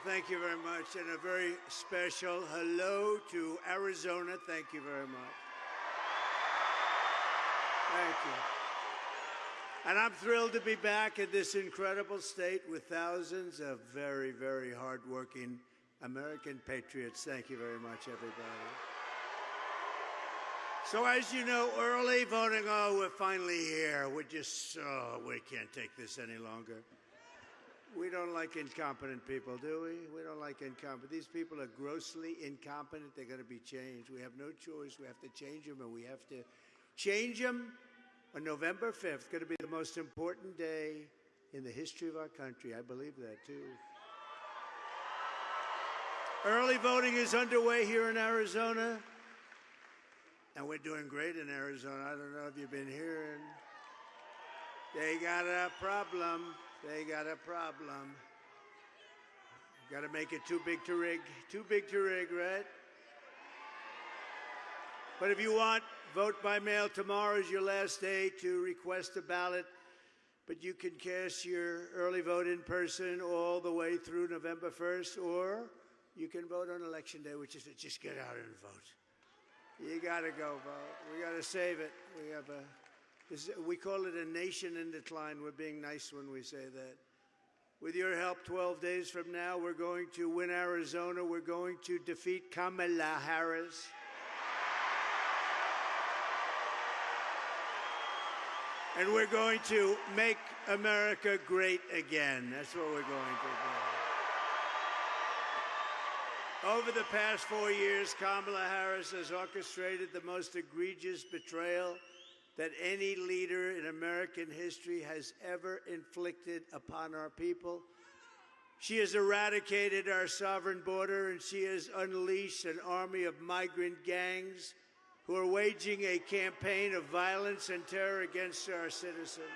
thank you very much, and a very special hello to Arizona. Thank you very much. Thank you. And I'm thrilled to be back in this incredible state with thousands of very, very hardworking American patriots. Thank you very much, everybody. So as you know, early voting, we're finally here. We can't take this any longer. We don't like incompetent people, do we? We don't like incompetent. These people are grossly incompetent. They're going to be changed. We have no choice. We have to change them, and we have to change them on November 5th. It's going to be the most important day in the history of our country. I believe that, too. Early voting is underway here in Arizona, and we're doing great in Arizona. I don't know if you've been hearing. They got a problem. They got a problem. Got to make it too big to rig. Too big to rig, right? But if you want, vote by mail. Tomorrow is your last day to request a ballot. But you can cast your early vote in person all the way through November 1st, or you can vote on Election Day, which is just get out and vote. You got to go vote. We got to save it. We call it a nation in decline. We're being nice when we say that. With your help, 12 days from now, we're going to win Arizona. We're going to defeat Kamala Harris. And we're going to make America great again. That's what we're going to do. Over the past 4 years, Kamala Harris has orchestrated the most egregious betrayal that any leader in American history has ever inflicted upon our people. She has eradicated our sovereign border, and she has unleashed an army of migrant gangs who are waging a campaign of violence and terror against our citizens.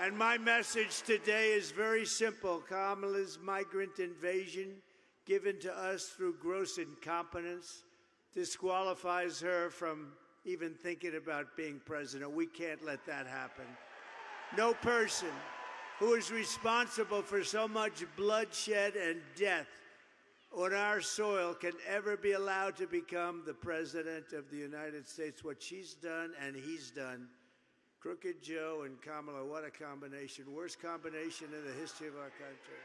And my message today is very simple. Kamala's migrant invasion, given to us through gross incompetence, disqualifies her from even thinking about being president. We can't let that happen. No person who is responsible for so much bloodshed and death on our soil can ever be allowed to become the president of the United States. What she's done and he's done. Crooked Joe and Kamala, what a combination. Worst combination in the history of our country.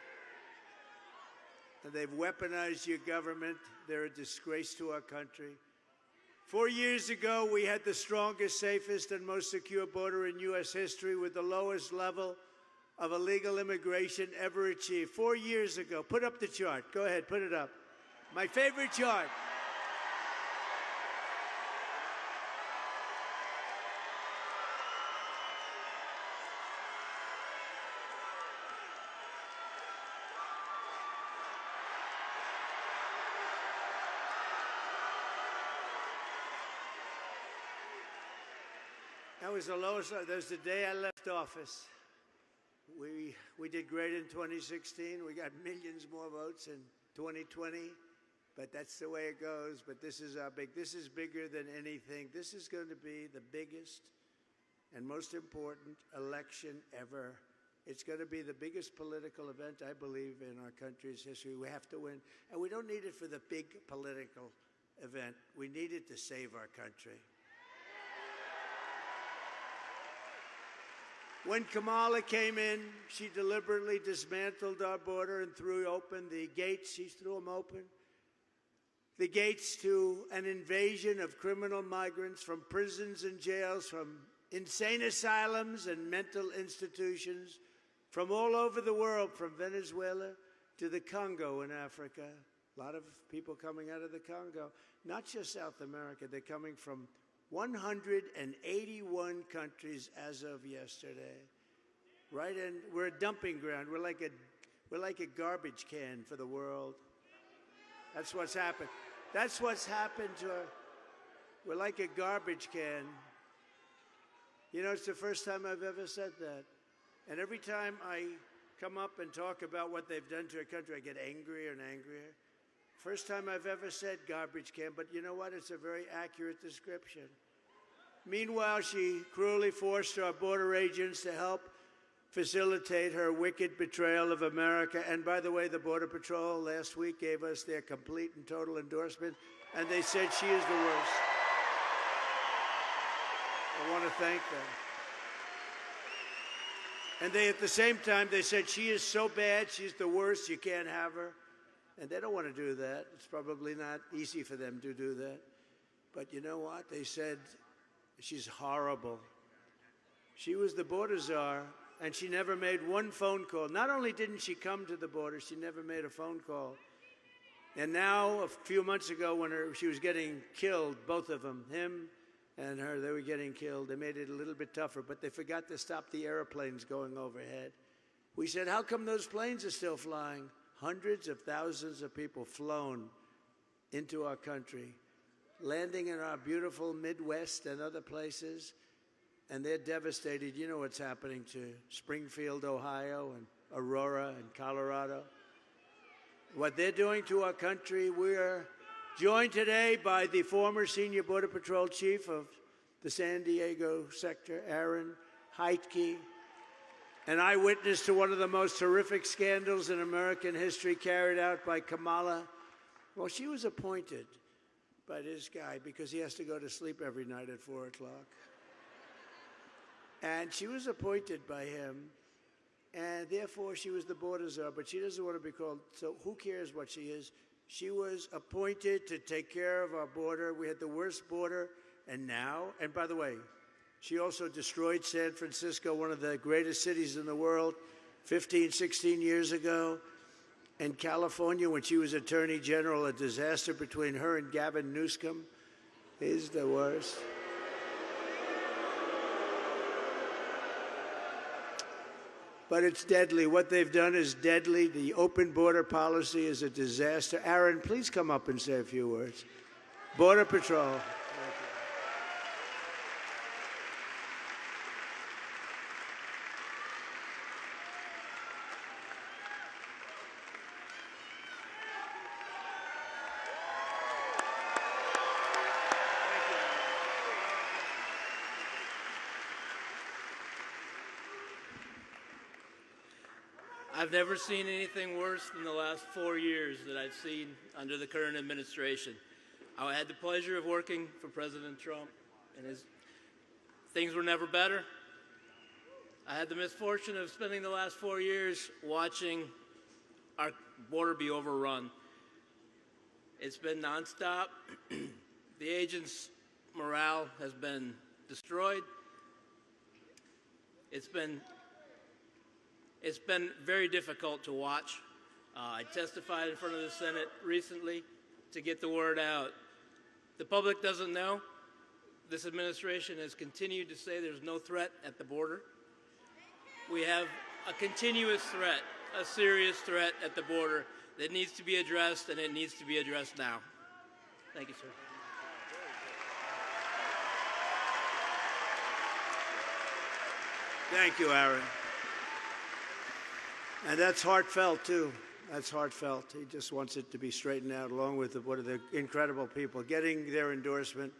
And they've weaponized your government. They're a disgrace to our country. 4 years ago, we had the strongest, safest, and most secure border in U.S. history with the lowest level of illegal immigration ever achieved. 4 years ago. Put up the chart. Go ahead, put it up. My favorite chart. That was the lowest. That was the day I left office. We did great in 2016. We got millions more votes in 2020, but that's the way it goes. But this is this is bigger than anything. This is going to be the biggest and most important election ever. It's going to be the biggest political event, I believe, in our country's history. We have to win, and we don't need it for the big political event. We need it to save our country. When Kamala came in, she deliberately dismantled our border and threw open the gates. She threw them open. The gates to an invasion of criminal migrants from prisons and jails, from insane asylums and mental institutions, from all over the world, from Venezuela to the Congo in Africa. A lot of people coming out of the Congo. Not just South America. They're coming from 181 countries as of yesterday. Right in, we're a dumping ground. We're like a garbage can for the world. That's what's happened. That's what's happened to our, we're like a garbage can. You know, it's the first time I've ever said that. And every time I come up and talk about what they've done to our country, I get angrier and angrier. First time I've ever said garbage can, but you know what? It's a very accurate description. Meanwhile, she cruelly forced our border agents to help facilitate her wicked betrayal of America. And by the way, the Border Patrol last week gave us their complete and total endorsement, and they said she is the worst. I want to thank them. And they, at the same time, they said she is so bad, she's the worst, you can't have her. And they don't want to do that. It's probably not easy for them to do that. But you know what? They said she's horrible. She was the border czar, and she never made one phone call. Not only didn't she come to the border, she never made a phone call. And now, a few months ago, when she was getting killed, both of them, him and her, they were getting killed. They made it a little bit tougher, but they forgot to stop the airplanes going overhead. We said, how come those planes are still flying? Hundreds of thousands of people flown into our country, landing in our beautiful Midwest and other places, and they're devastated. You know what's happening to Springfield, Ohio, and Aurora, and Colorado. What they're doing to our country. We're joined today by the former senior Border Patrol chief of the San Diego sector, Aaron Heitke, an eyewitness to one of the most horrific scandals in American history carried out by Kamala. Well, she was appointed by this guy because he has to go to sleep every night at 4 o'clock. And she was appointed by him, and therefore she was the border czar, but she doesn't want to be called, so who cares what she is? She was appointed to take care of our border. We had the worst border, and now, and by the way, she also destroyed San Francisco, one of the greatest cities in the world, 15, 16 years ago. And California, when she was Attorney General, a disaster between her and Gavin Newsom is the worst. But it's deadly. What they've done is deadly. The open border policy is a disaster. Aaron, please come up and say a few words. Border Patrol. I've never seen anything worse than the last 4 years that I've seen under the current administration. I had the pleasure of working for President Trump, and things were never better. I had the misfortune of spending the last 4 years watching our border be overrun. It's been nonstop. The agents' morale has been destroyed. It's been very difficult to watch. I testified in front of the Senate recently to get the word out. The public doesn't know. This administration has continued to say there's no threat at the border. We have a continuous threat, a serious threat at the border that needs to be addressed, and it needs to be addressed now. Thank you, sir. Thank you, Aaron. And that's heartfelt, too. That's heartfelt. He just wants it to be straightened out, along with one of the incredible people. Getting their endorsement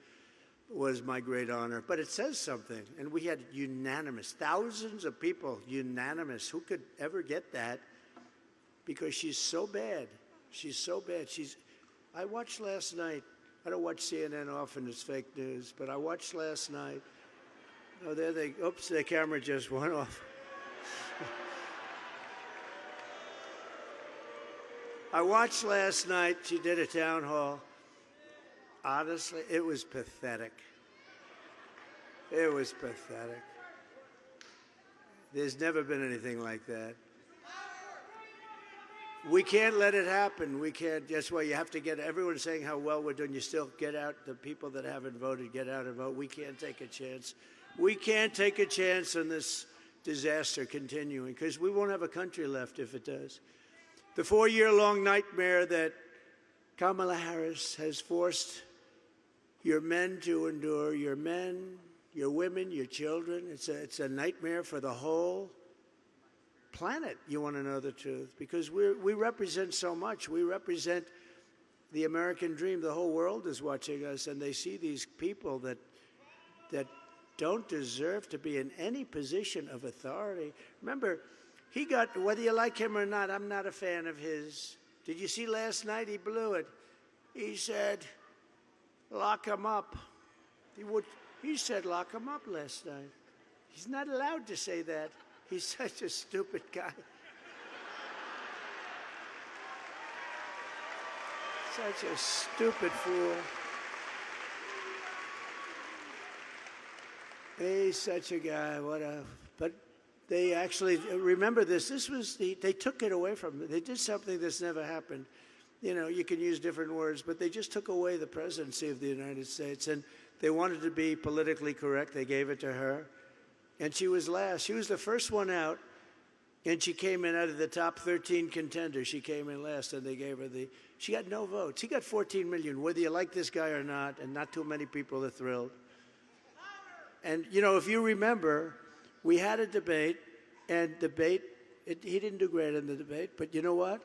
was my great honor. But it says something. And we had unanimous, thousands of people, unanimous. Who could ever get that? Because she's so bad. She's so bad. I watched last night. I don't watch CNN often. It's fake news. But I watched last night. Oh, oops, the camera just went off. I watched last night, she did a town hall. Honestly, it was pathetic. It was pathetic. There's never been anything like that. We can't let it happen. We can't. That's why you have to get, everyone's saying how well we're doing. You still get out, the people that haven't voted, get out and vote. We can't take a chance. We can't take a chance on this disaster continuing, because we won't have a country left if it does. The 4-year-long nightmare that Kamala Harris has forced your men to endure, your men, your women, your children, it's a nightmare for the whole planet, you want to know the truth, because we represent so much. We represent the American dream. The whole world is watching us, and they see these people that don't deserve to be in any position of authority. Remember, he got, whether you like him or not, I'm not a fan of his. Did you see last night? He blew it. He said, lock him up. He said, lock him up last night. He's not allowed to say that. He's such a stupid guy. Such a stupid fool. He's such a guy. But they actually, remember this. They took it away from them. They did something that's never happened. You know, you can use different words, but they just took away the presidency of the United States. And they wanted to be politically correct. They gave it to her. And she was last. She was the first one out. And she came in out of the top 13 contenders. She came in last, and they gave her she got no votes. He got 14 million, whether you like this guy or not, and not too many people are thrilled. And, you know, if you remember, we had a debate, and he didn't do great in the debate, but you know what?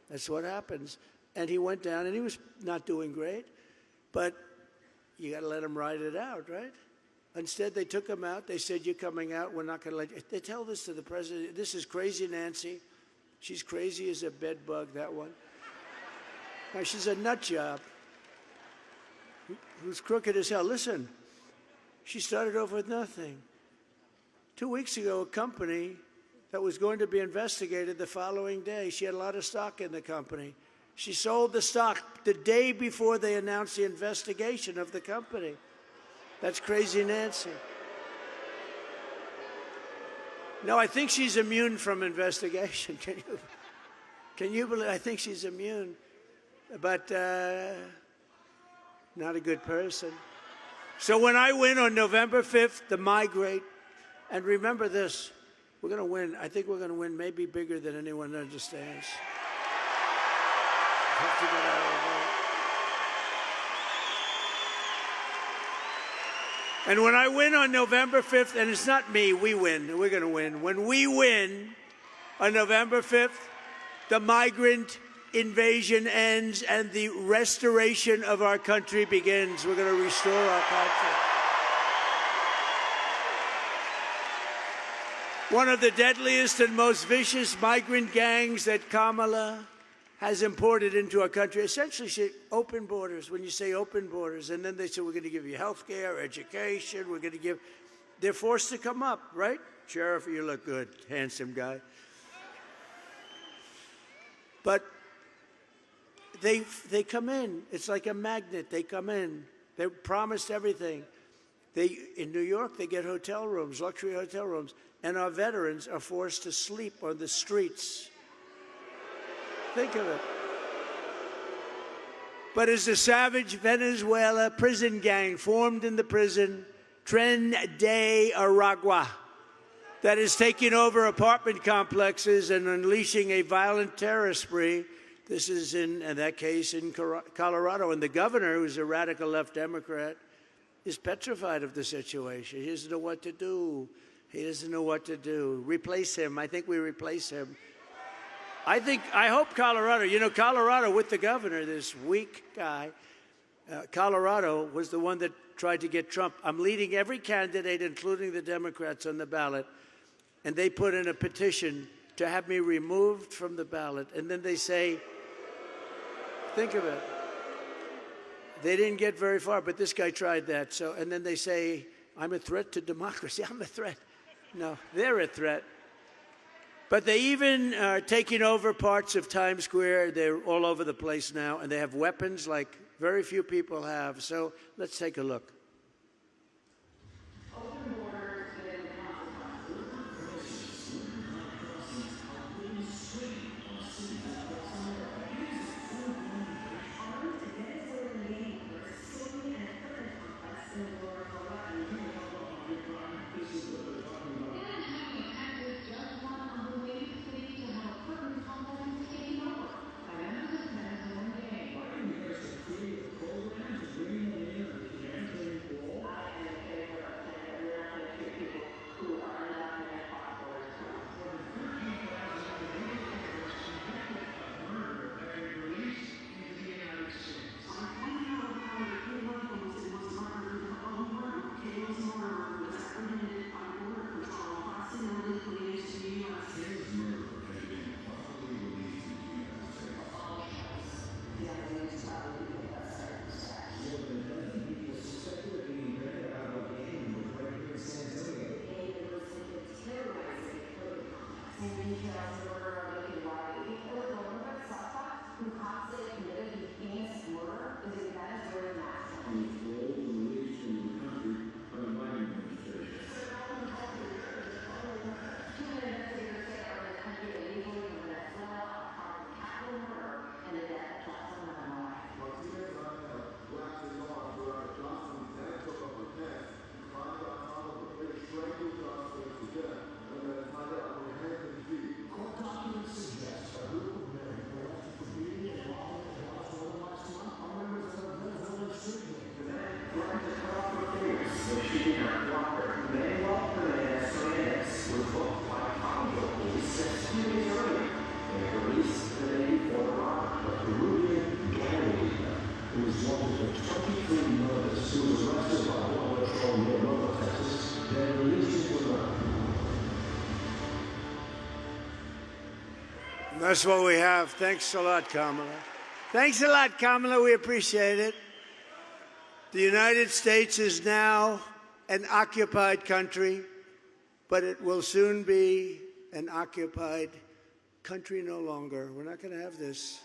That's what happens. And he went down, and he was not doing great, but you got to let him ride it out, right? Instead, they took him out. They said, you're coming out. We're not going to let you. They tell this to the president. This is crazy Nancy. She's crazy as a bed bug, that one. Now, she's a nut job who's crooked as hell. Listen, she started off with nothing. 2 weeks ago, a company that was going to be investigated the following day, she had a lot of stock in the company. She sold the stock the day before they announced the investigation of the company. That's crazy Nancy. No, I think she's immune from investigation. Can you believe? I think she's immune, but not a good person. So when I win on November 5th, the migrate, and remember this, we're going to win. I think we're going to win maybe bigger than anyone understands. Have to get out of the way. And when I win on November 5th, and it's not me, we win. We're going to win. When we win on November 5th, the migrant invasion ends and the restoration of our country begins. We're going to restore our country. One of the deadliest and most vicious migrant gangs that Kamala has imported into our country. Essentially, she open borders. When you say open borders, and then they say, we're going to give you health care, education, we're going to give, they're forced to come up, right? Sheriff, you look good, handsome guy. But they come in. It's like a magnet. They come in. They're promised everything. In New York, they get hotel rooms, luxury hotel rooms, and our veterans are forced to sleep on the streets. Think of it. But it's a savage Venezuela prison gang formed in the prison, Tren de Aragua, that is taking over apartment complexes and unleashing a violent terror spree. This is in that case in Colorado. And the governor, who's a radical left Democrat, is petrified of the situation. He doesn't know what to do. He doesn't know what to do. Replace him. I think we replace him. I hope Colorado, you know, Colorado with the governor, this weak guy, Colorado was the one that tried to get Trump. I'm leading every candidate, including the Democrats, on the ballot, and they put in a petition to have me removed from the ballot. And then they say, think of it. They didn't get very far, but this guy tried that. So, and then they say, I'm a threat to democracy. I'm a threat. No, they're a threat. But they even are taking over parts of Times Square. They're all over the place now, and they have weapons like very few people have. So let's take a look. That's what we have. Thanks a lot, Kamala. Thanks a lot, Kamala. We appreciate it. The United States is now an occupied country, but it will soon be an occupied country no longer. We're not going to have this.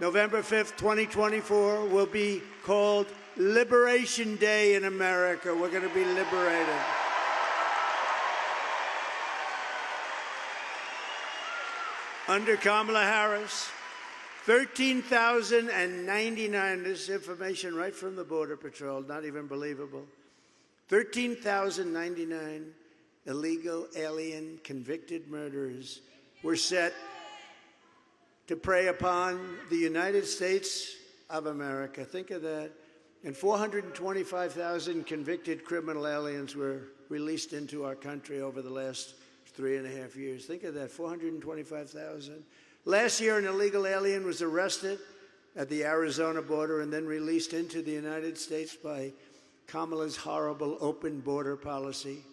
November 5th, 2024 will be called Liberation Day in America. We're going to be liberated. Under Kamala Harris, 13,099, this is information right from the Border Patrol, not even believable, 13,099 illegal alien convicted murderers were set to prey upon the United States of America. Think of that. And 425,000 convicted criminal aliens were released into our country over the last 3.5 years. Think of that, 425,000. Last year, an illegal alien was arrested at the Arizona border and then released into the United States by Kamala's horrible open border policy.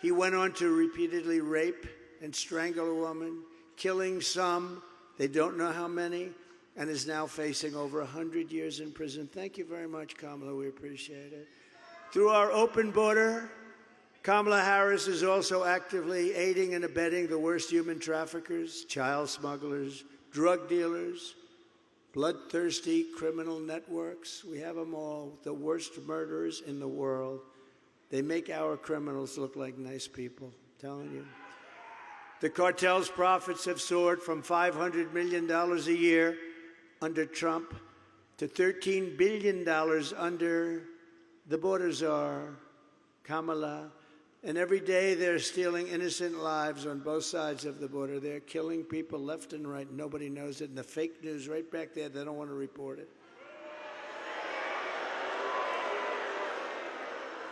He went on to repeatedly rape and strangle a woman, killing some, they don't know how many, and is now facing over 100 years in prison. Thank you very much, Kamala. We appreciate it. Through our open border, Kamala Harris is also actively aiding and abetting the worst human traffickers, child smugglers, drug dealers, bloodthirsty criminal networks. We have them all, the worst murderers in the world. They make our criminals look like nice people, I'm telling you. The cartel's profits have soared from $500 million a year under Trump to $13 billion under the border czar, Kamala. And every day they're stealing innocent lives on both sides of the border. They're killing people left and right. Nobody knows it. And the fake news right back there, they don't want to report it.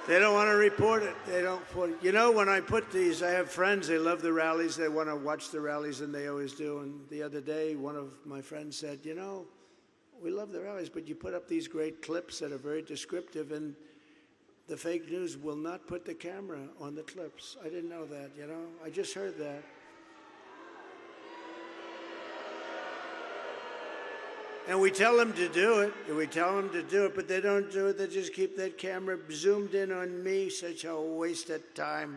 They don't want to report it. They don't put it. You know, when I put these, I have friends, they love the rallies. They want to watch the rallies, and they always do. And the other day, one of my friends said, you know, we love the rallies, but you put up these great clips that are very descriptive, and the fake news will not put the camera on the clips. I didn't know that, you know? I just heard that. And we tell them to do it, but they don't do it. They just keep that camera zoomed in on me. Such a waste of time.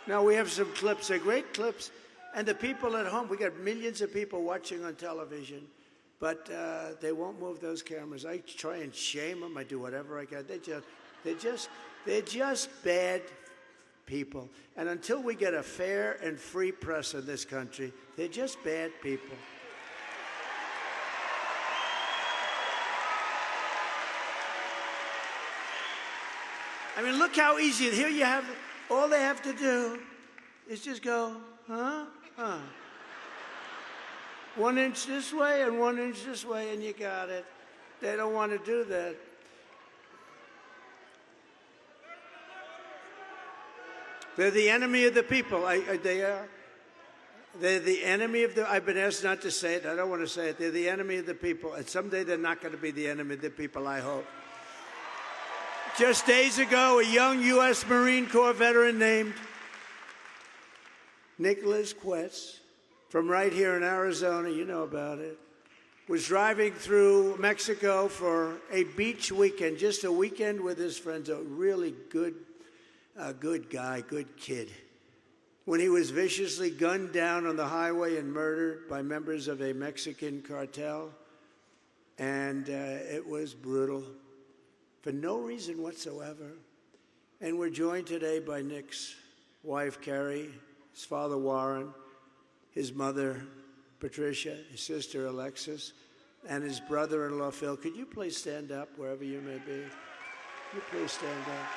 Now, we have some clips. They're great clips. And the people at home, we got millions of people watching on television. But they won't move those cameras. I try and shame them. I do whatever I can. They're just bad people. And until we get a fair and free press in this country, they're just bad people. I mean, look how easy. Here you have, all they have to do is just go, huh? 1 inch this way and 1 inch this way, and you got it. They don't want to do that. They're the enemy of the people. They are. They're the enemy of the, I've been asked not to say it. I don't want to say it. They're the enemy of the people. And someday they're not going to be the enemy of the people, I hope. Just days ago, a young U.S. Marine Corps veteran named Nicholas Quetz, from right here in Arizona, you know about it, was driving through Mexico for a beach weekend, just a weekend with his friends, a really good guy, good kid, when he was viciously gunned down on the highway and murdered by members of a Mexican cartel. And it was brutal for no reason whatsoever. And we're joined today by Nick's wife, Carrie, his father, Warren, his mother, Patricia, his sister, Alexis, and his brother-in-law, Phil. Could you please stand up wherever you may be? Could you please stand up?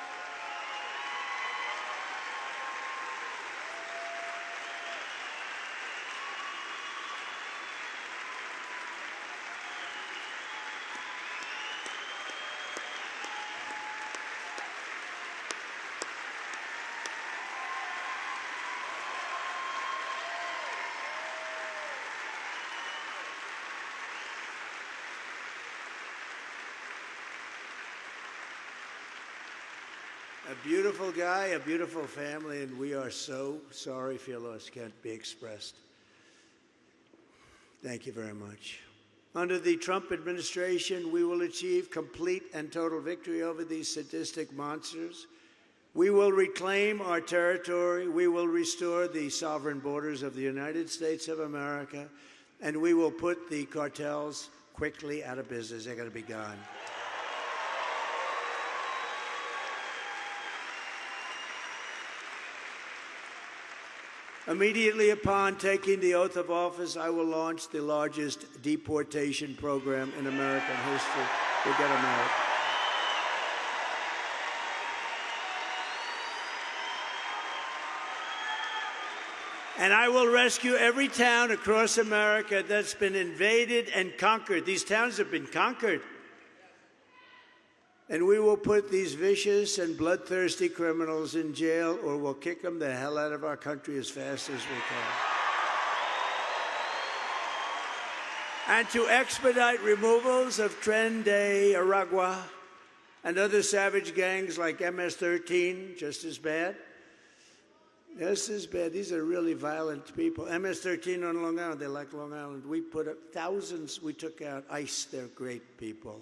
A beautiful guy, a beautiful family, and we are so sorry for your loss. Can't be expressed. Thank you very much. Under the Trump administration, we will achieve complete and total victory over these sadistic monsters. We will reclaim our territory. We will restore the sovereign borders of the United States of America, and we will put the cartels quickly out of business. They're going to be gone. Immediately upon taking the oath of office, I will launch the largest deportation program in American history. We'll get them out. And I will rescue every town across America that's been invaded and conquered. These towns have been conquered. And we will put these vicious and bloodthirsty criminals in jail, or we'll kick them the hell out of our country as fast as we can. And to expedite removals of Tren de Aragua and other savage gangs like MS-13, just as bad. Just as bad. These are really violent people. MS-13 on Long Island, they like Long Island. We put up thousands, we took out ICE, they're great people.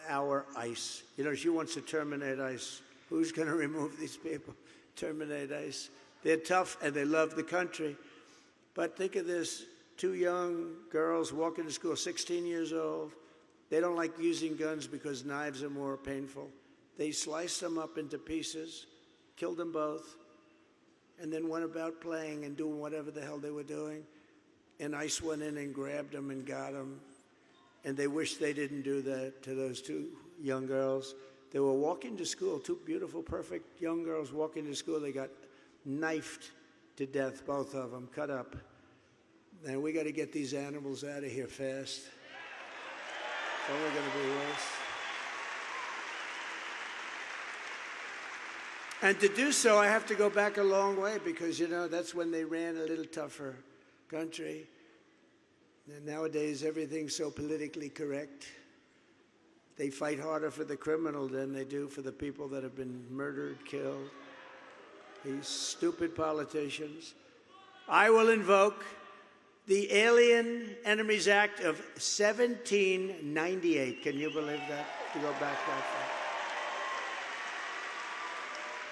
Our ICE. You know, she wants to terminate ICE. Who's going to remove these people? Terminate ICE. They're tough and they love the country. But think of this, 2 young girls walking to school, 16 years old. They don't like using guns because knives are more painful. They sliced them up into pieces, killed them both, and then went about playing and doing whatever the hell they were doing. And ICE went in and grabbed them and got them. And they wish they didn't do that to those 2 young girls. They were walking to school, 2 beautiful, perfect young girls walking to school. They got knifed to death, both of them, cut up. And we got to get these animals out of here fast. It's only going to be worse. And to do so, I have to go back a long way because, you know, that's when they ran a little tougher country. And nowadays, everything's so politically correct. They fight harder for the criminal than they do for the people that have been murdered, killed. These stupid politicians. I will invoke the Alien Enemies Act of 1798. Can you believe that? To go back that far.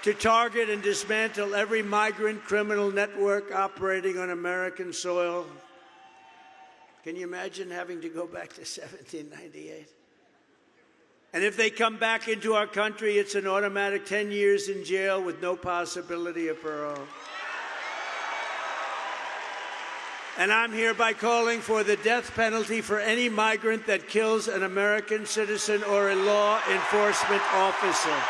To target and dismantle every migrant criminal network operating on American soil. Can you imagine having to go back to 1798? And if they come back into our country, it's an automatic 10 years in jail with no possibility of parole. And I'm hereby calling for the death penalty for any migrant that kills an American citizen or a law enforcement officer.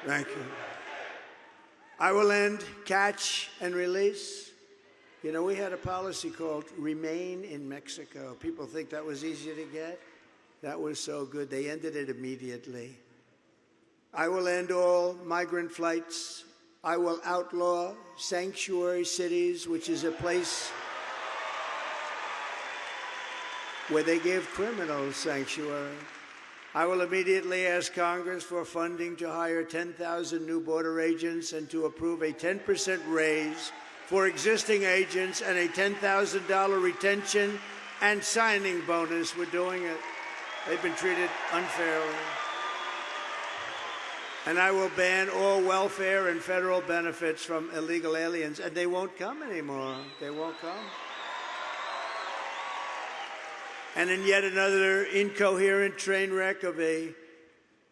Thank you. I will end catch and release. You know, we had a policy called Remain in Mexico. People think that was easy to get. That was so good. They ended it immediately. I will end all migrant flights. I will outlaw sanctuary cities, which is a place where they give criminals sanctuary. I will immediately ask Congress for funding to hire 10,000 new border agents and to approve a 10% raise for existing agents and a $10,000 retention and signing bonus. We're doing it. They've been treated unfairly. And I will ban all welfare and federal benefits from illegal aliens, and they won't come anymore. They won't come. And in yet another incoherent train wreck of a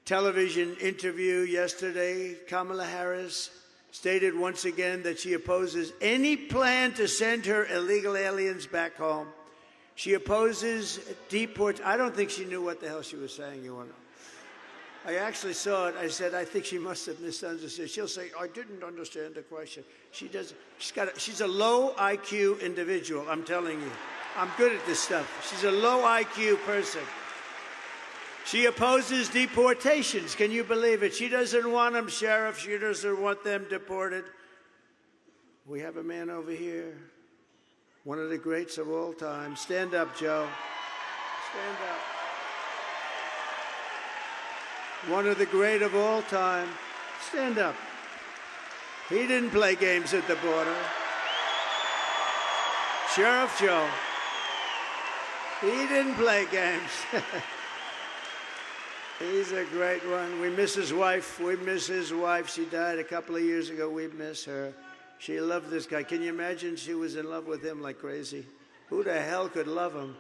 television interview yesterday, Kamala Harris stated once again that she opposes any plan to send her illegal aliens back home. She opposes deport. I don't think she knew what the hell she was saying, you want to know. I actually saw it. I said, I think she must have misunderstood. She'll say, I didn't understand the question. She does. She's a low IQ individual, I'm telling you. I'm good at this stuff. She's a low IQ person. She opposes deportations. Can you believe it? She doesn't want them, Sheriff. She doesn't want them deported. We have a man over here, one of the greats of all time. Stand up, Joe. Stand up. One of the great of all time. Stand up. He didn't play games at the border. Sheriff Joe. He didn't play games. He's a great one. We miss his wife. We miss his wife. She died a couple of years ago. We miss her. She loved this guy. Can you imagine she was in love with him like crazy? Who the hell could love him?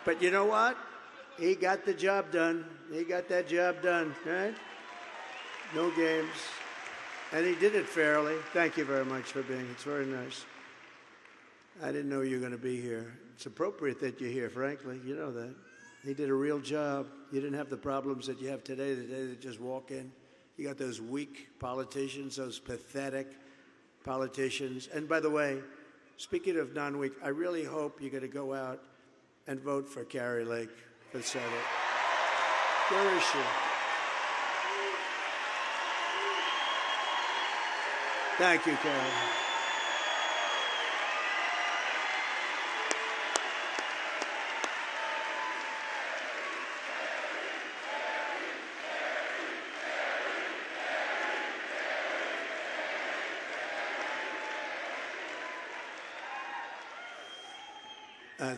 But you know what? He got the job done. He got that job done, right? No games. And he did it fairly. Thank you very much for being here. It's very nice. I didn't know you were going to be here. It's appropriate that you're here, frankly. You know that. He did a real job. You didn't have the problems that you have today, the day that just walk in. You got those weak politicians, those pathetic politicians. And by the way, speaking of non-weak, I really hope you're going to go out and vote for Carrie Lake for Senate. Where is she? Thank you, Carrie.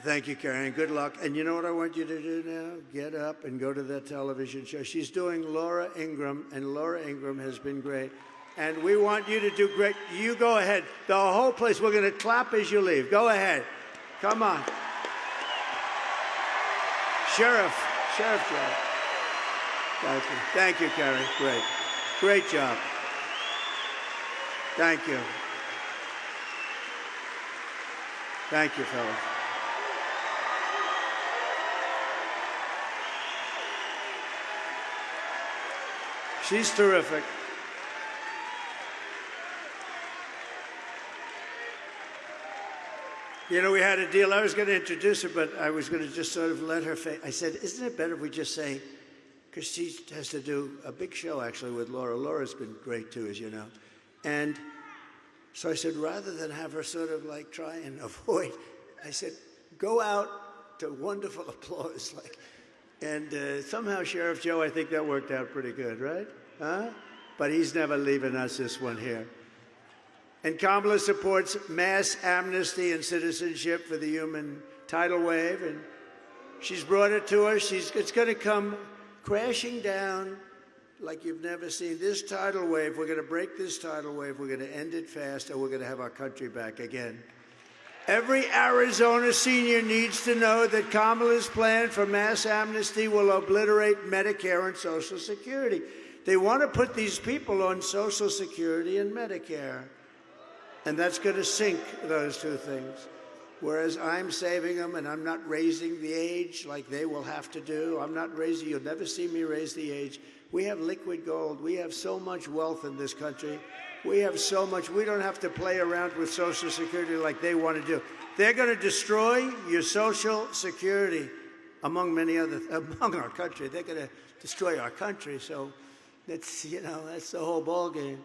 Thank you, Karen. Good luck. And you know what I want you to do now? Get up and go to that television show. She's doing Laura Ingraham, and Laura Ingraham has been great. And we want you to do great. You go ahead. The whole place, we're going to clap as you leave. Go ahead. Come on. Sheriff Joe. Thank you. Thank you, Carrie. Great. Great job. Thank you. Thank you, fellas. She's terrific. You know, we had a deal. I was going to introduce her, but I was going to just sort of let her I said, isn't it better if we just say, because she has to do a big show, actually, with Laura. Laura's been great, too, as you know. And so I said, rather than have her sort of like try and avoid, I said, go out to wonderful applause. And somehow, Sheriff Joe, I think that worked out pretty good, right? Huh? But he's never leaving us this one here. And Kamala supports mass amnesty and citizenship for the human tidal wave. And she's brought it to us. It's going to come crashing down like you've never seen. This tidal wave, we're going to break this tidal wave. We're going to end it fast, and we're going to have our country back again. Every Arizona senior needs to know that Kamala's plan for mass amnesty will obliterate Medicare and Social Security. They want to put these people on Social Security and Medicare, and that's going to sink those two things. Whereas I'm saving them, and I'm not raising the age like they will have to do. I'm not raising, you'll never see me raise the age. We have liquid gold. We have so much wealth in this country. We have so much. We don't have to play around with Social Security like they want to do. They're going to destroy your Social Security among our country. They're going to destroy our country. So that's, that's the whole ballgame.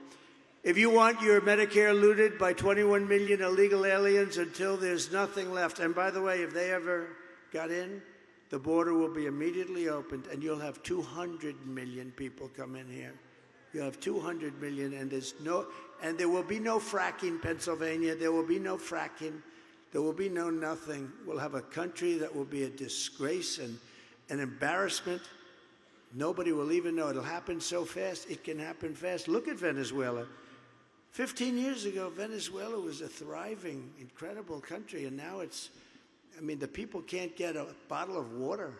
If you want your Medicare looted by 21 million illegal aliens until there's nothing left, and by the way, if they ever got in, the border will be immediately opened, and you'll have 200 million people come in here. You have 200 million, and there will be no fracking, Pennsylvania. There will be no fracking. There will be no nothing. We'll have a country that will be a disgrace and an embarrassment. Nobody will even know. It'll happen so fast. It can happen fast. Look at Venezuela. 15 years ago, Venezuela was a thriving, incredible country, and now the people can't get a bottle of water.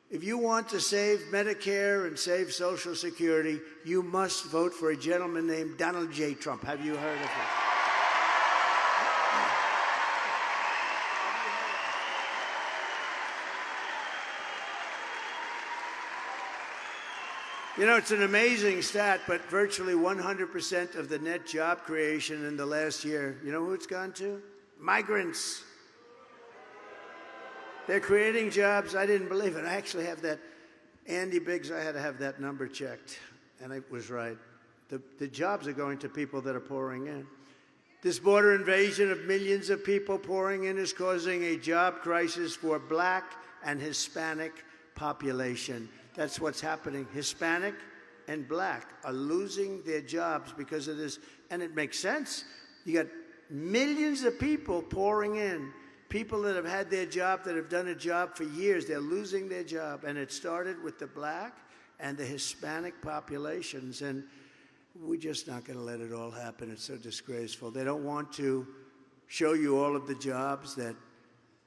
If you want to save Medicare and save Social Security, you must vote for a gentleman named Donald J. Trump. Have you heard of him? It's an amazing stat, but virtually 100% of the net job creation in the last year, you know who it's gone to? Migrants. They're creating jobs. I didn't believe it. I actually have that. Andy Biggs, I had to have that number checked, and I was right. The jobs are going to people that are pouring in. This border invasion of millions of people pouring in is causing a job crisis for Black and Hispanic population. That's what's happening. Hispanic and Black are losing their jobs because of this, and it makes sense. You got millions of people pouring in, people that have had their job, that have done a job for years. They're losing their job, and it started with the Black and the Hispanic populations, and we're just not going to let it all happen. It's so disgraceful. They don't want to show you all of the jobs that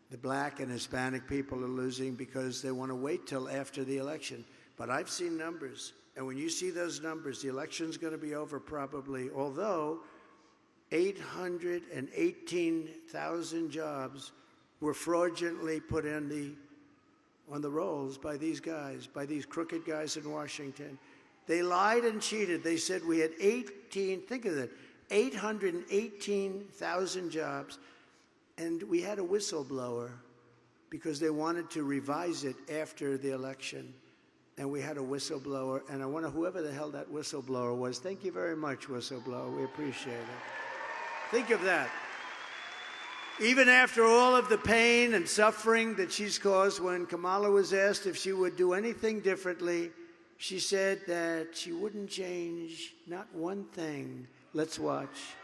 the Black and Hispanic people are losing because they want to wait till after the election. But I've seen numbers, and when you see those numbers, the election's going to be over probably, although 818,000 jobs were fraudulently put in on the rolls by these guys, by these crooked guys in Washington. They lied and cheated. They said we had 818,000 jobs, and we had a whistleblower because they wanted to revise it after the election. And we had a whistleblower, and I wonder whoever the hell that whistleblower was. Thank you very much, whistleblower. We appreciate it. Think of that. Even after all of the pain and suffering that she's caused, when Kamala was asked if she would do anything differently, she said that she wouldn't change not one thing. Let's watch.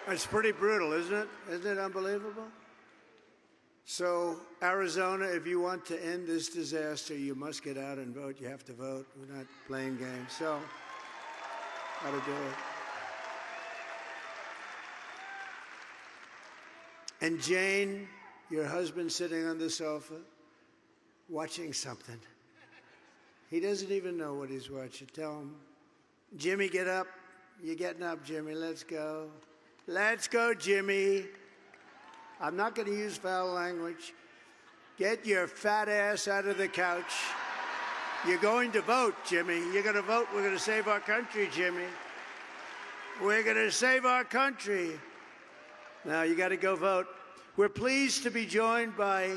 It's pretty brutal, isn't it? Isn't it unbelievable? So, Arizona, if you want to end this disaster, you must get out and vote. You have to vote. We're not playing games. So, got to do it. And Jane, your husband sitting on the sofa, watching something. He doesn't even know what he's watching. Tell him, Jimmy, get up. You're getting up, Jimmy. Let's go. Let's go, Jimmy. I'm not going to use foul language. Get your fat ass out of the couch. You're going to vote, Jimmy. You're going to vote. We're going to save our country, Jimmy. We're going to save our country. Now, you got to go vote. We're pleased to be joined by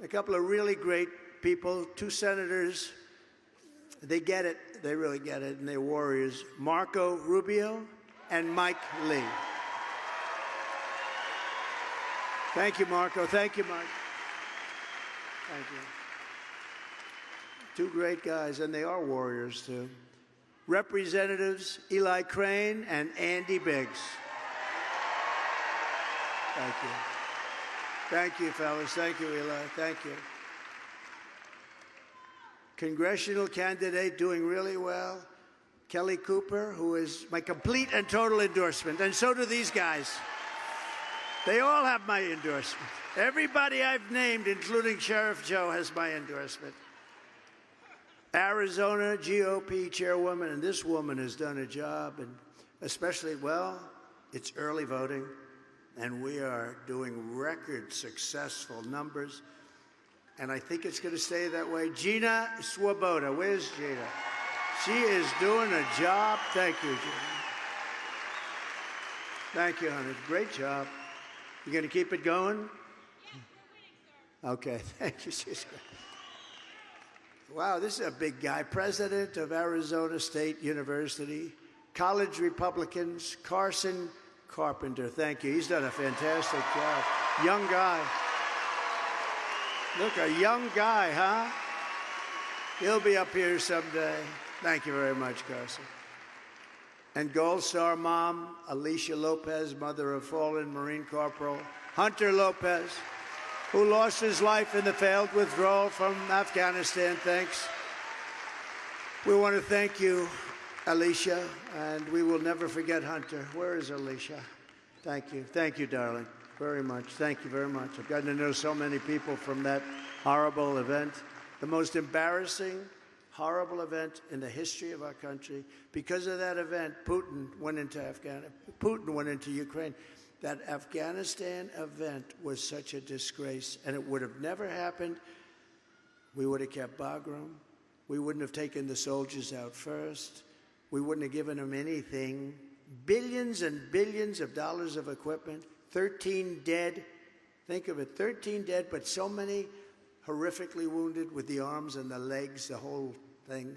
a couple of really great people, two senators. They get it. They really get it, and they're warriors. Marco Rubio and Mike Lee. Thank you, Marco. Thank you, Mike. Thank you. Two great guys, and they are warriors, too. Representatives Eli Crane and Andy Biggs. Thank you. Thank you, fellas. Thank you, Eli. Thank you. Congressional candidate doing really well, Kelly Cooper, who is my complete and total endorsement, and so do these guys. They all have my endorsement. Everybody I've named, including Sheriff Joe, has my endorsement. Arizona GOP chairwoman, and this woman has done a job, and especially, well, it's early voting, and we are doing record successful numbers. and I think it's going to stay that way. Gina Swoboda. Where's Gina? She is doing a job. Thank you, Gina. Thank you, honey. Great job. You going to keep it going? Okay, thank you. She's great. Wow, this is a big guy. President of Arizona State University, college Republicans, Carson Carpenter. Thank you. He's done a fantastic job. Young guy. Look, a young guy, huh? He'll be up here someday. Thank you very much, Carson. And Gold Star mom, Alicia Lopez, mother of fallen Marine Corporal Hunter Lopez, who lost his life in the failed withdrawal from Afghanistan. Thanks. We want to thank you, Alicia, and we will never forget Hunter. Where is Alicia? Thank you. Thank you, darling, very much. Thank you very much. I've gotten to know so many people from that horrible event, the most embarrassing, horrible event in the history of our country. Because of that event, Putin went into Ukraine. That Afghanistan event was such a disgrace, and it would have never happened. We would have kept Bagram. We wouldn't have taken the soldiers out first. We wouldn't have given them anything. Billions and billions of dollars of equipment, 13 dead. Think of it, 13 dead, but so many horrifically wounded with the arms and the legs, the whole thing.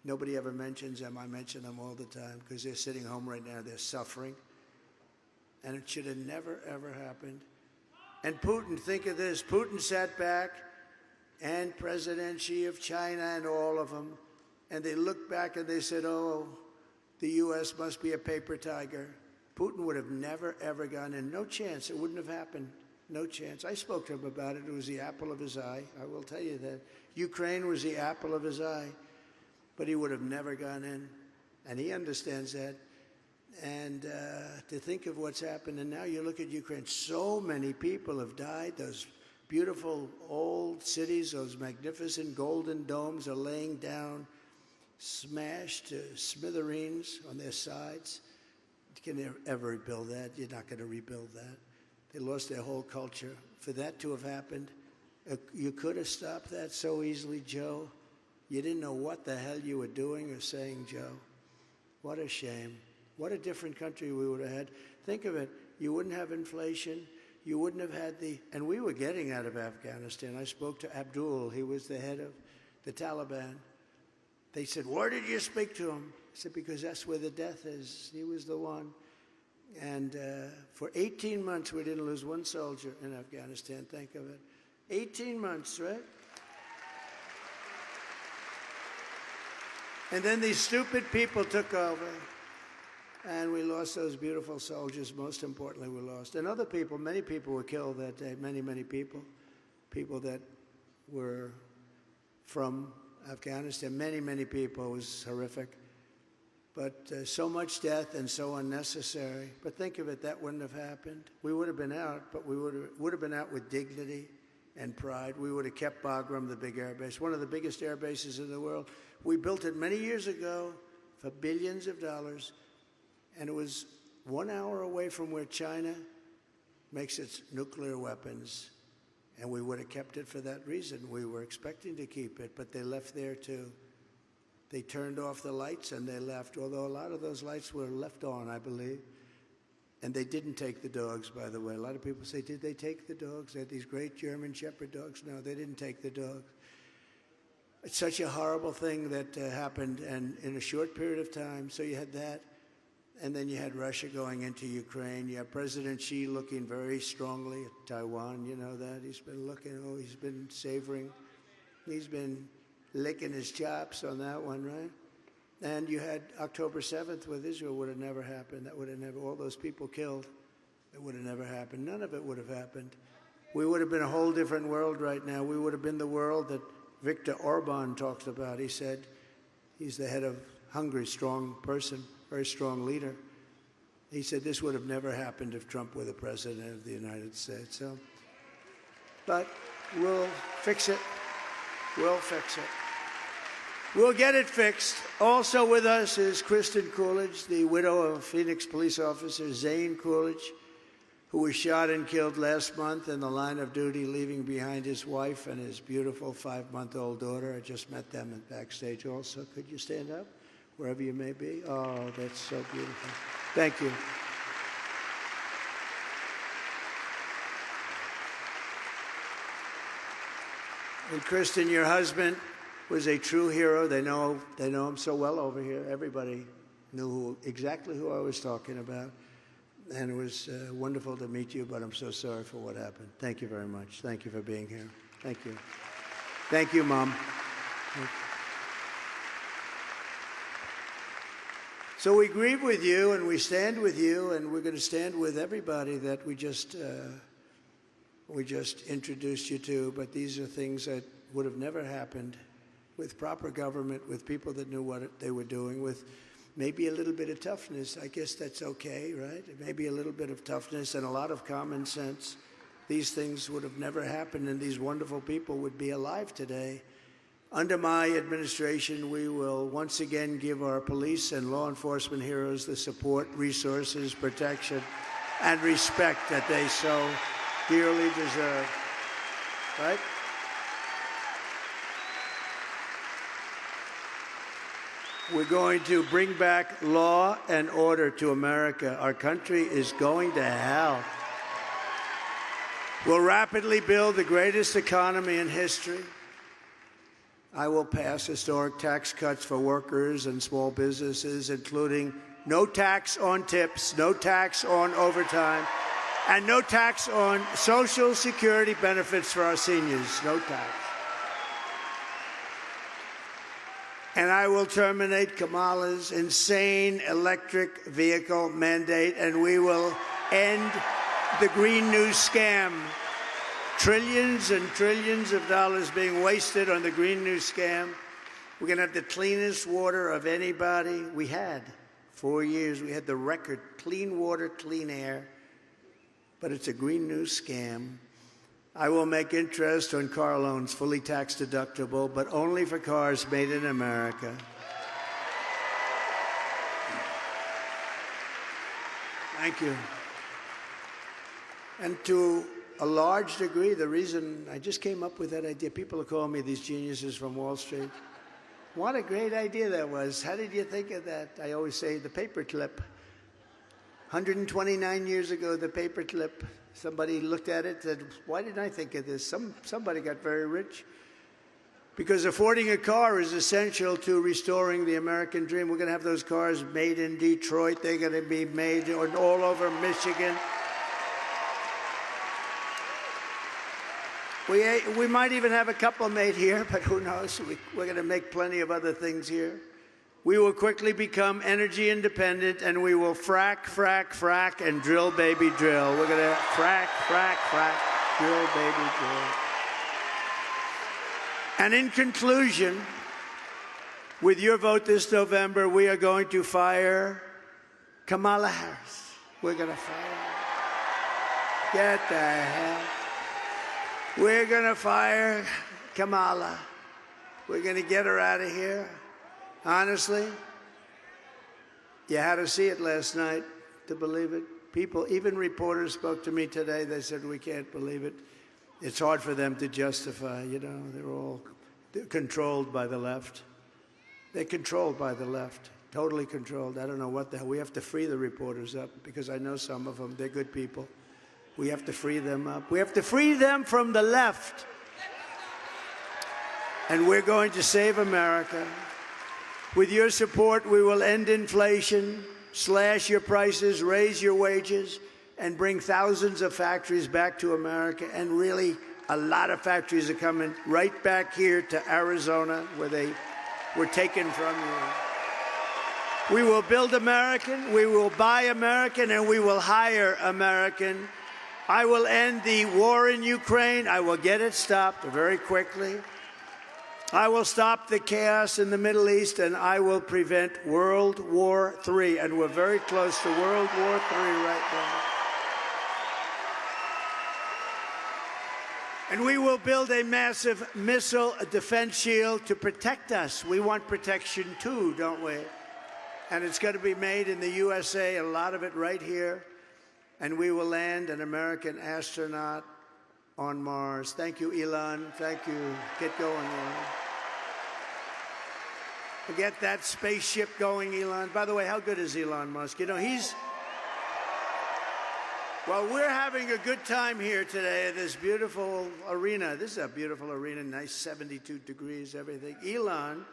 Nobody ever mentions them. I mention them all the time because they're sitting home right now. They're suffering. And it should have never, ever happened. And Putin, think of this. Putin sat back, and President Xi of China and all of them, and they looked back and they said, oh, the U.S. must be a paper tiger. Putin would have never, ever gone in. No chance. It wouldn't have happened. No chance. I spoke to him about it. It was the apple of his eye. I will tell you that. Ukraine was the apple of his eye. But he would have never gone in. And he understands that. And to think of what's happened, and now you look at Ukraine, so many people have died. Those beautiful old cities, those magnificent golden domes are laying down, smashed to smithereens on their sides. You can ever rebuild that? You're not going to rebuild that. They lost their whole culture. For that to have happened, you could have stopped that so easily, Joe. You didn't know what the hell you were doing or saying, Joe. What a shame. What a different country we would have had. Think of it. You wouldn't have inflation. You wouldn't have had and we were getting out of Afghanistan. I spoke to Abdul. He was the head of the Taliban. They said, where did you speak to him? I said, because that's where the death is. He was the one. And for 18 months, we didn't lose one soldier in Afghanistan. Think of it. 18 months, right? And then these stupid people took over. And we lost those beautiful soldiers. Most importantly, we lost. And other people, many people were killed that day. Many, many people. People that were from Afghanistan. Many, many people. It was horrific. But so much death and so unnecessary. But think of it, that wouldn't have happened. We would have been out, but we would have been out with dignity and pride. We would have kept Bagram, the big air base, one of the biggest air bases in the world. We built it many years ago for billions of dollars. And it was 1 hour away from where China makes its nuclear weapons. And we would have kept it for that reason. We were expecting to keep it, but they left there too. They turned off the lights and they left, although a lot of those lights were left on, I believe. And they didn't take the dogs, by the way. A lot of people say, did they take the dogs? They had these great German Shepherd dogs. No, they didn't take the dogs. It's such a horrible thing that happened, and in a short period of time. So you had that. And then you had Russia going into Ukraine. You have President Xi looking very strongly at Taiwan. You know that. He's been looking, he's been savoring. He's been licking his chops on that one, right? And you had October 7th with Israel. Would have never happened. That would have never, all those people killed. It would have never happened. None of it would have happened. We would have been a whole different world right now. We would have been the world that Viktor Orban talks about. He said he's the head of Hungary, strong person. Very strong leader. He said this would have never happened if Trump were the president of the United States. So, but we'll fix it. We'll fix it. We'll get it fixed. Also with us is Kristen Coolidge, the widow of Phoenix police officer Zane Coolidge, who was shot and killed last month in the line of duty, leaving behind his wife and his beautiful 5-month-old daughter. I just met them backstage also. Could you stand up, wherever you may be? Oh, that's so beautiful. Thank you. And Kristen, your husband was a true hero. They know him so well over here. Everybody knew exactly who I was talking about. And it was wonderful to meet you, but I'm so sorry for what happened. Thank you very much. Thank you for being here. Thank you. Thank you, Mom. So we grieve with you, and we stand with you, and we're going to stand with everybody that we just introduced you to. But these are things that would have never happened with proper government, with people that knew what they were doing, with maybe a little bit of toughness. I guess that's okay, right? Maybe a little bit of toughness and a lot of common sense. These things would have never happened, and these wonderful people would be alive today. Under my administration, we will once again give our police and law enforcement heroes the support, resources, protection, and respect that they so dearly deserve, right? We're going to bring back law and order to America. Our country is going to hell. We'll rapidly build the greatest economy in history. I will pass historic tax cuts for workers and small businesses, including no tax on tips, no tax on overtime, and no tax on Social Security benefits for our seniors. No tax. And I will terminate Kamala's insane electric vehicle mandate, and we will end the Green New Scam. Trillions and trillions of dollars being wasted on the Green New Scam. We're going to have the cleanest water of anybody. We had 4 years. We had the record clean water, clean air. But it's a Green New Scam. I will make interest on car loans fully tax deductible, but only for cars made in America. Thank you. And to a large degree, the reason I just came up with that idea, people are calling me these geniuses from Wall Street. What a great idea that was. How did you think of that? I always say the paperclip. 129 years ago, the paperclip. Somebody looked at it and said, why didn't I think of this? Somebody got very rich. Because affording a car is essential to restoring the American dream. We're going to have those cars made in Detroit. They're going to be made all over Michigan. We might even have a couple made here, but who knows? We're going to make plenty of other things here. We will quickly become energy independent, and we will frack, frack, frack, and drill, baby, drill. We're going to frack, frack, frack, drill, baby, drill. And in conclusion, with your vote this November, we are going to fire Kamala Harris. We're going to fire her. Get the hell. We're going to fire Kamala. We're going to get her out of here. Honestly, you had to see it last night to believe it. People, even reporters spoke to me today. They said, we can't believe it. It's hard for them to justify, they're controlled by the left. They're controlled by the left, totally controlled. I don't know what the hell. We have to free the reporters up because I know some of them. They're good people. We have to free them up. We have to free them from the left. And we're going to save America. With your support, we will end inflation, slash your prices, raise your wages, and bring thousands of factories back to America. And really, a lot of factories are coming right back here to Arizona, where they were taken from you. We will build American, we will buy American, and we will hire American. I will end the war in Ukraine. I will get it stopped very quickly. I will stop the chaos in the Middle East, and I will prevent World War III. And we're very close to World War III right now. And we will build a massive missile defense shield to protect us. We want protection too, don't we? And it's going to be made in the USA, a lot of it right here. and we will land an American astronaut on Mars. Thank you, Elon. Thank you. Get going, Elon. Get that spaceship going, Elon. By the way, how good is Elon Musk? You know, well, we're having a good time here today at this beautiful arena. This is a beautiful arena, nice 72 degrees, everything. Elon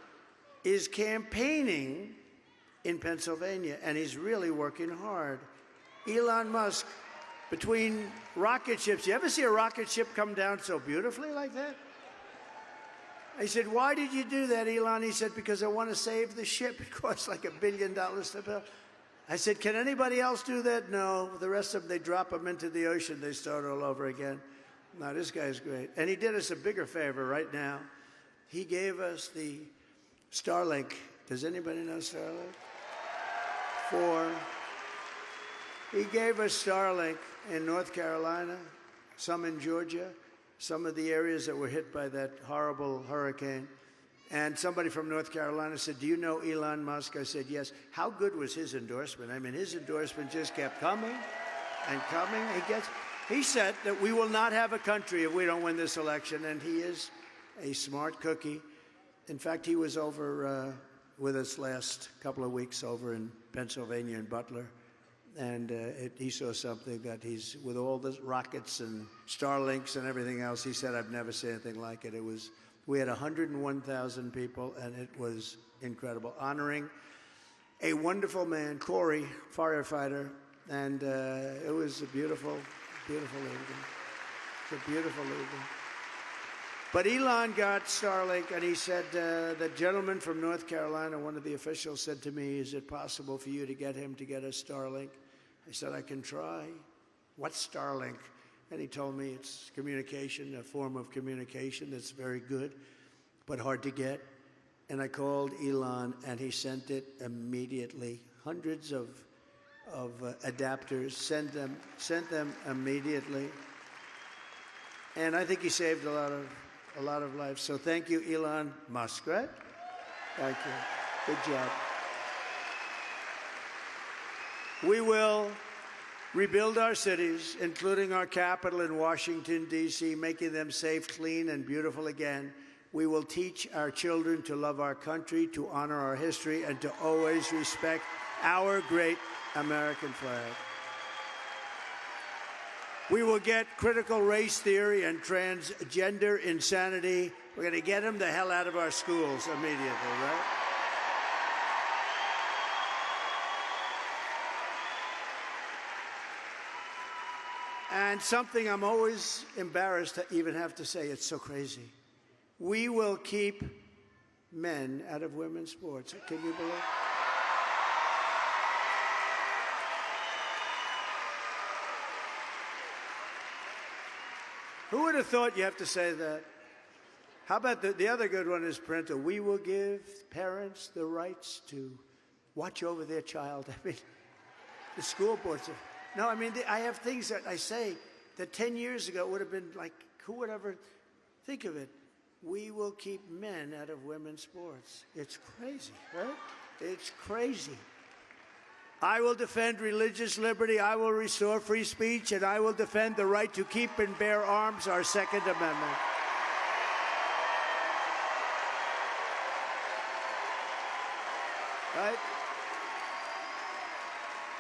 is campaigning in Pennsylvania, and he's really working hard. Elon Musk, between rocket ships, you ever see a rocket ship come down so beautifully like that? I said, why did you do that, Elon? He said, because I want to save the ship. It costs like $1 billion to build. I said, can anybody else do that? No. The rest of them, they drop them into the ocean. They start all over again. No, this guy's great. And he did us a bigger favor right now. He gave us the Starlink. Does anybody know Starlink? He gave us Starlink in North Carolina, some in Georgia, some of the areas that were hit by that horrible hurricane. And somebody from North Carolina said, do you know Elon Musk? I said, yes. How good was his endorsement? I mean, his endorsement just kept coming and coming. He said that we will not have a country if we don't win this election, and he is a smart cookie. In fact, he was over with us last couple of weeks over in Pennsylvania and Butler. And he saw something that with all the rockets and Starlinks and everything else, he said, I've never seen anything like it. We had 101,000 people, and it was incredible. Honoring a wonderful man, Corey, firefighter, and it was a beautiful, beautiful evening. It's a beautiful evening. But Elon got Starlink, and he said, the gentleman from North Carolina, one of the officials, said to me, is it possible for you to get him to get us Starlink? I said, I can try. What's Starlink? And he told me it's communication, a form of communication that's very good, but hard to get. And I called Elon, and he sent it immediately. Hundreds of adapters, sent them immediately. And I think he saved a lot of lives. So thank you, Elon Musk, right? Thank you. Good job. We will rebuild our cities, including our capital in Washington, D.C., making them safe, clean, and beautiful again. We will teach our children to love our country, to honor our history, and to always respect our great American flag. We will get critical race theory and transgender insanity. We're going to get them the hell out of our schools immediately, right? And something I'm always embarrassed to even have to say, it's so crazy. We will keep men out of women's sports. Can you believe it? Who would have thought you have to say that? How about the other good one is parental. We will give parents the rights to watch over their child. I mean, the school boards. No, I mean, I have things that I say that 10 years ago would have been like, who would ever think of it? We will keep men out of women's sports. It's crazy, right? It's crazy. I will defend religious liberty, I will restore free speech, and I will defend the right to keep and bear arms, our Second Amendment. Right?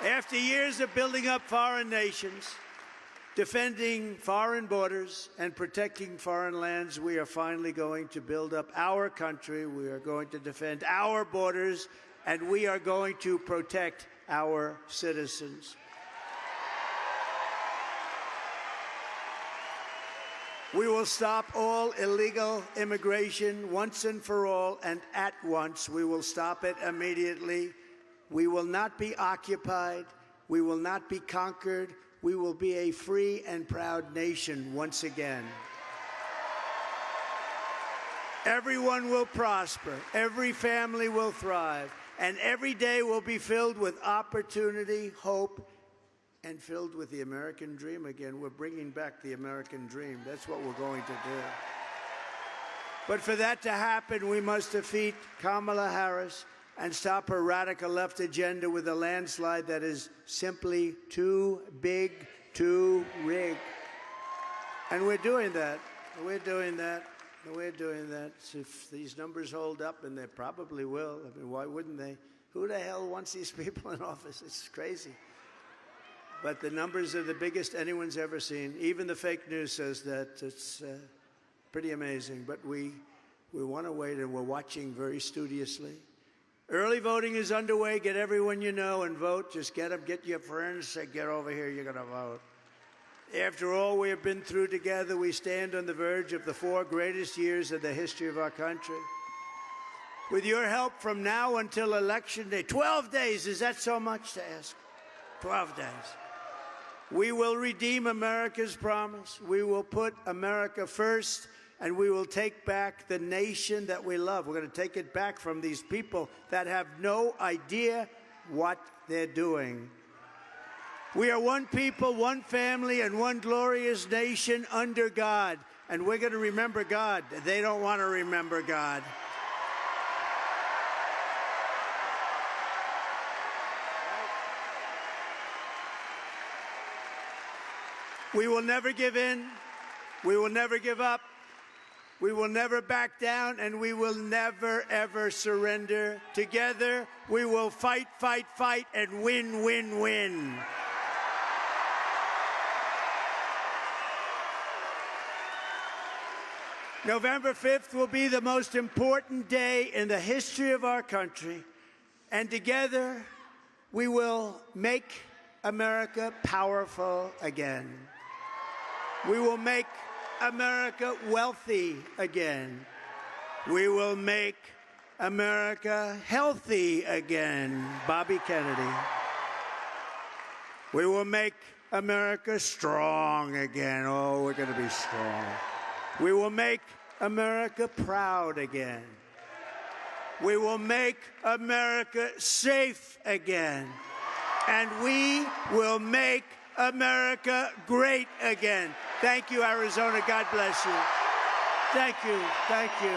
After years of building up foreign nations, defending foreign borders, and protecting foreign lands, we are finally going to build up our country. We are going to defend our borders, and we are going to protect our citizens. We will stop all illegal immigration once and for all, and at once. We will stop it immediately. We will not be occupied. We will not be conquered. We will be a free and proud nation once again. Everyone will prosper. Every family will thrive. And every day will be filled with opportunity, hope, and filled with the American dream again. We're bringing back the American dream. That's what we're going to do. But for that to happen, we must defeat Kamala Harris, and stop her radical left agenda with a landslide that is simply too big to rig. And we're doing that. We're doing that. We're doing that. So if these numbers hold up, and they probably will, I mean, why wouldn't they? Who the hell wants these people in office? It's crazy. But the numbers are the biggest anyone's ever seen. Even the fake news says that. It's pretty amazing. But we want to wait, and we're watching very studiously. Early voting is underway. Get everyone you know and vote. Just get them. Get your friends. Say, get over here. You're going to vote. After all we have been through together, we stand on the verge of the 4 greatest years of the history of our country. With your help from now until Election Day, 12 days, is that so much to ask? 12 days. We will redeem America's promise. We will put America first, and we will take back the nation that we love. We're going to take it back from these people that have no idea what they're doing. We are one people, one family, and one glorious nation under God. And we're going to remember God. They don't want to remember God. We will never give in. We will never give up. We will never back down, and we will never, ever surrender. Together, we will fight, fight, fight, and win, win, win. November 5th will be the most important day in the history of our country, and together we will make America powerful again. We will make America wealthy again. We will make America healthy again. Bobby Kennedy. We will make America strong again. Oh, we're going to be strong. We will make America proud again. We will make America safe again. And we will make America great again. Thank you, Arizona. God bless you. Thank you. Thank you.